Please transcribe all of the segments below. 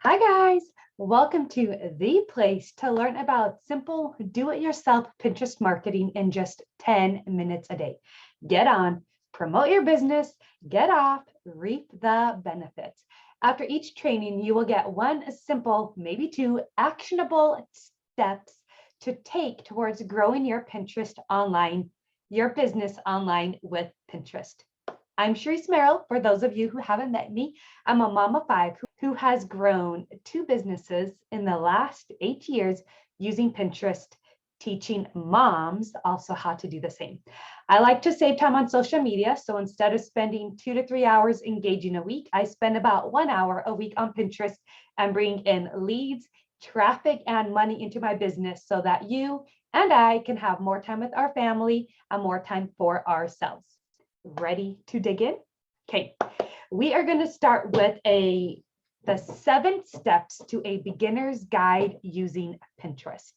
Hi guys, welcome to the place to learn about simple do-it-yourself Pinterest marketing in just 10 minutes a day. Get on, promote your business, get off, reap the benefits. After each training, you will get one simple, maybe two actionable steps to take towards growing your Pinterest online, your business online with Pinterest. I'm Sharice Merrill. For those of you who haven't met me, I'm a mom of five who has grown two businesses in the last 8 years using Pinterest, teaching moms also how to do the same. I like to save time on social media. So instead of spending 2 to 3 hours engaging a week, I spend about 1 hour a week on Pinterest and bring in leads, traffic, and money into my business so that you and I can have more time with our family and more time for ourselves. Ready to dig in? Okay, we are going to start with the 7 steps to a beginner's guide using Pinterest.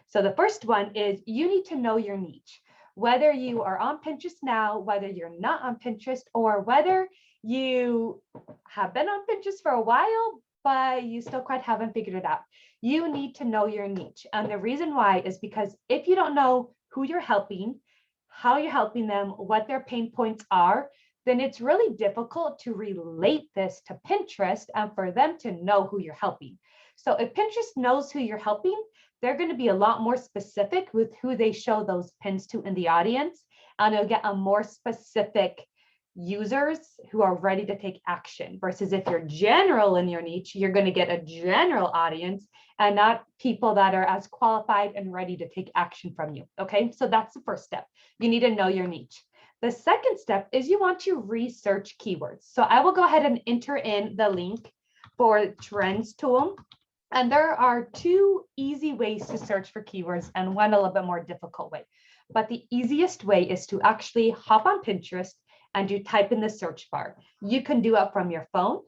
So the first one is you need to know your niche. Whether you are on Pinterest now, whether you're not on Pinterest, or whether you have been on Pinterest for a while, but you still quite haven't figured it out. You need to know your niche. And the reason why is because if you don't know who you're helping, how you're helping them, what their pain points are, then it's really difficult to relate this to Pinterest and for them to know who you're helping. So if Pinterest knows who you're helping, they're going to be a lot more specific with who they show those pins to in the audience, and they'll get a more specific users who are ready to take action versus if you're general in your niche, you're going to get a general audience and not people that are as qualified and ready to take action from you. Okay, so that's the first step. You need to know your niche. The second step is you want to research keywords. So I will go ahead and enter in the link for Trends tool. And there are 2 easy ways to search for keywords and one a little bit more difficult way. But the easiest way is to actually hop on Pinterest and you type in the search bar. You can do it from your phone.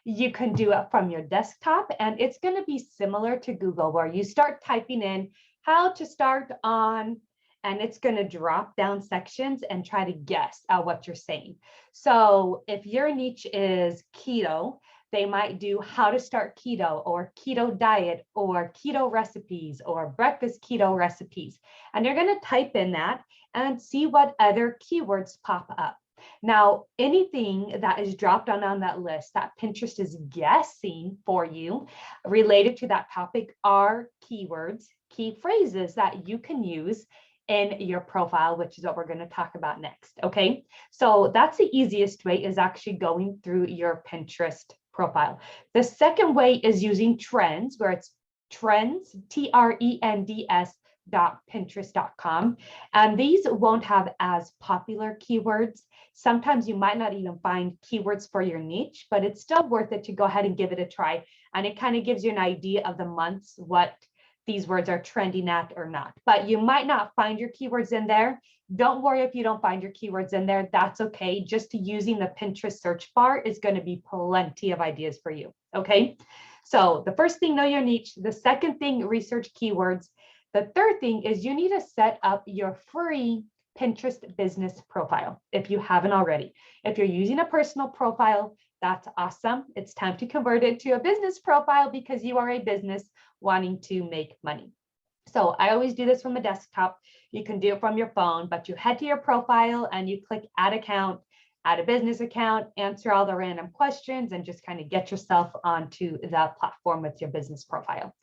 You can do it from your desktop, and it's going to be similar to Google where you start typing in how to start on, and it's going to drop down sections and try to guess at what you're saying. So if your niche is keto, they might do how to start keto or keto diet or keto recipes or breakfast keto recipes. And you're going to type in that and see what other keywords pop up. Now, anything that is dropped on that list that Pinterest is guessing for you related to that topic are keywords, key phrases that you can use in your profile, which is what we're going to talk about next. Okay, so that's the easiest way, is actually going through your Pinterest profile. The second way is using Trends, where it's Trends, Trends .pinterest.com, and these won't have as popular keywords. Sometimes you might not even find keywords for your niche, but it's still worth it to go ahead and give it a try. And it kind of gives you an idea of the months, what these words are trending at or not. But you might not find your keywords in there. Don't worry if you don't find your keywords in there. That's okay. Just using the Pinterest search bar is going to be plenty of ideas for you. Okay. So the first thing, know your niche. The second thing, research keywords. The third thing is you need to set up your free Pinterest business profile if you haven't already. If you're using a personal profile, that's awesome. It's time to convert it to a business profile because you are a business wanting to make money. So I always do this from a desktop. You can do it from your phone, but you head to your profile and you click add account, add a business account, answer all the random questions, and just kind of get yourself onto that platform with your business profile.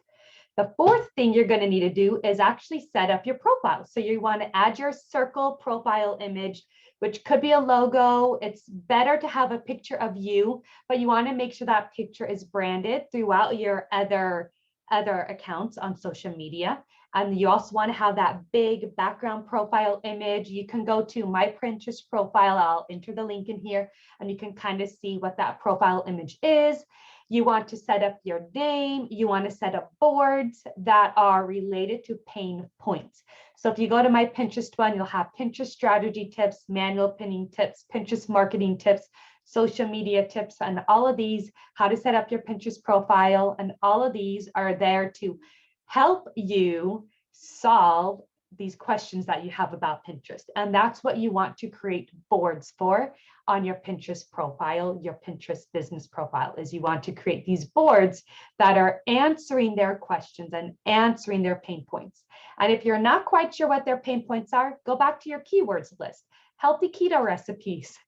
The fourth thing you're going to need to do is actually set up your profile. So you want to add your circle profile image, which could be a logo. It's better to have a picture of you, but you want to make sure that picture is branded throughout your other accounts on social media. And you also want to have that big background profile image. You can go to my Pinterest profile. I'll enter the link in here and you can kind of see what that profile image is. You want to set up your name. You want to set up boards that are related to pain points. So if you go to my Pinterest one, you'll have Pinterest strategy tips, manual pinning tips, Pinterest marketing tips, social media tips, and all of these, how to set up your Pinterest profile. And all of these are there to help you solve these questions that you have about Pinterest. And that's what you want to create boards for on your Pinterest profile, your Pinterest business profile, is you want to create these boards that are answering their questions and answering their pain points. And if you're not quite sure what their pain points are, go back to your keywords list. Healthy keto recipes,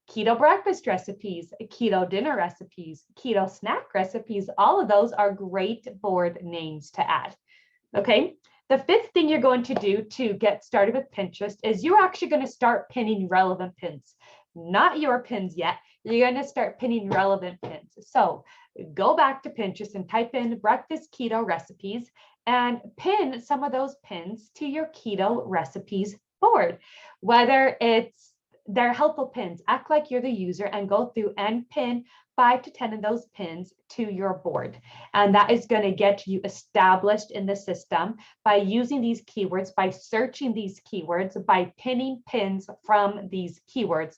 keto breakfast recipes, keto dinner recipes, keto snack recipes, all of those are great board names to add. Okay. The fifth thing you're going to do to get started with Pinterest is you're actually going to start pinning relevant pins, not your pins yet. You're going to start pinning relevant pins. So go back to Pinterest and type in breakfast keto recipes and pin some of those pins to your keto recipes board, whether they're helpful pins. Act like you're the user and go through and pin 5 to 10 of those pins to your board. And that is going to get you established in the system by using these keywords, by searching these keywords, by pinning pins from these keywords.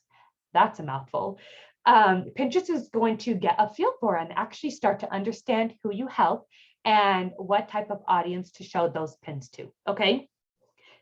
That's a mouthful. Pinterest is going to get a feel for and actually start to understand who you help and what type of audience to show those pins to. Okay.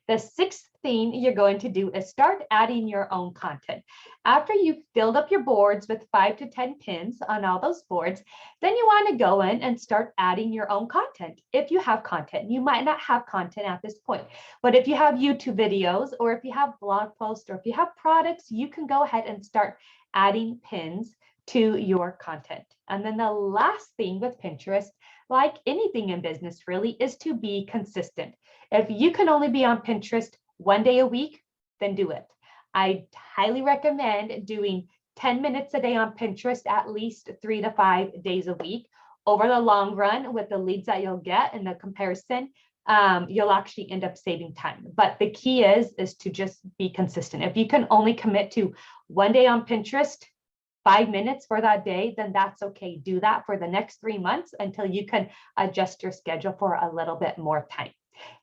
The sixth thing you're going to do is start adding your own content. After you've filled up your boards with 5 to 10 pins on all those boards, then you want to go in and start adding your own content. If you have content, you might not have content at this point, but if you have YouTube videos or if you have blog posts or if you have products, you can go ahead and start adding pins to your content. And then the last thing with Pinterest, like anything in business really, is to be consistent. If you can only be on Pinterest 1 day a week, then do it. I highly recommend doing 10 minutes a day on Pinterest, at least 3 to 5 days a week. Over the long run, with the leads that you'll get and the comparison, you'll actually end up saving time. But the key is to just be consistent. If you can only commit to 1 day on Pinterest, 5 minutes for that day, then that's okay. Do that for the next 3 months until you can adjust your schedule for a little bit more time.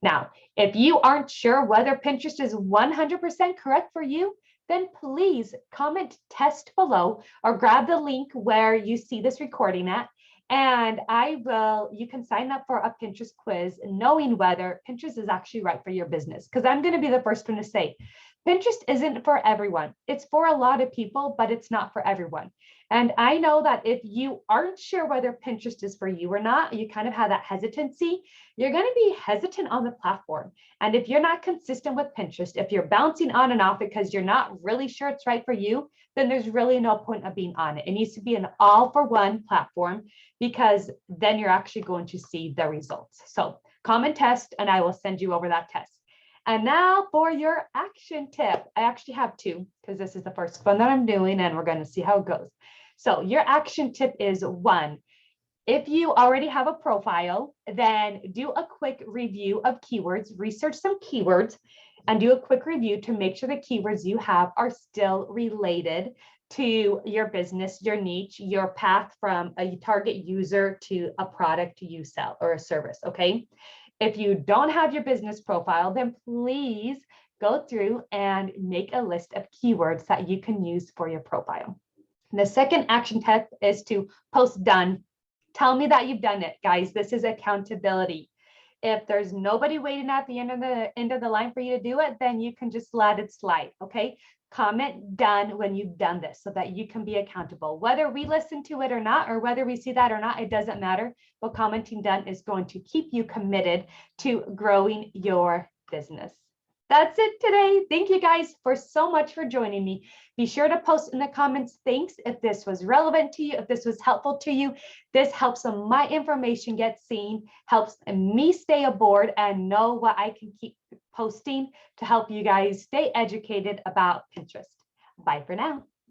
Now, if you aren't sure whether Pinterest is 100% correct for you, then please comment test below or grab the link where you see this recording at, and you can sign up for a Pinterest quiz knowing whether Pinterest is actually right for your business. Because I'm going to be the first one to say, Pinterest isn't for everyone. It's for a lot of people, but it's not for everyone. And I know that if you aren't sure whether Pinterest is for you or not, you kind of have that hesitancy, you're going to be hesitant on the platform. And if you're not consistent with Pinterest, if you're bouncing on and off because you're not really sure it's right for you, then there's really no point of being on it. It needs to be an all-for-one platform, because then you're actually going to see the results. So comment test, and I will send you over that test. And now for your action tip. I actually have 2 because this is the first one that I'm doing and we're going to see how it goes. So your action tip is 1. If you already have a profile, then do a quick review of keywords, research some keywords and do a quick review to make sure the keywords you have are still related to your business, your niche, your path from a target user to a product you sell or a service. Okay. If you don't have your business profile, then please go through and make a list of keywords that you can use for your profile. The second action tip is to post done. Tell me that you've done it, guys. This is accountability. If there's nobody waiting at the end of the line for you to do it, then you can just let it slide. Okay. Comment done when you've done this so that you can be accountable. Whether we listen to it or not, or whether we see that or not, it doesn't matter. But commenting done is going to keep you committed to growing your business. That's it today. Thank you guys so much for joining me. Be sure to post in the comments thanks if this was relevant to you, if this was helpful to you. This helps my information get seen, helps me stay aboard and know what I can keep posting to help you guys stay educated about Pinterest. Bye for now.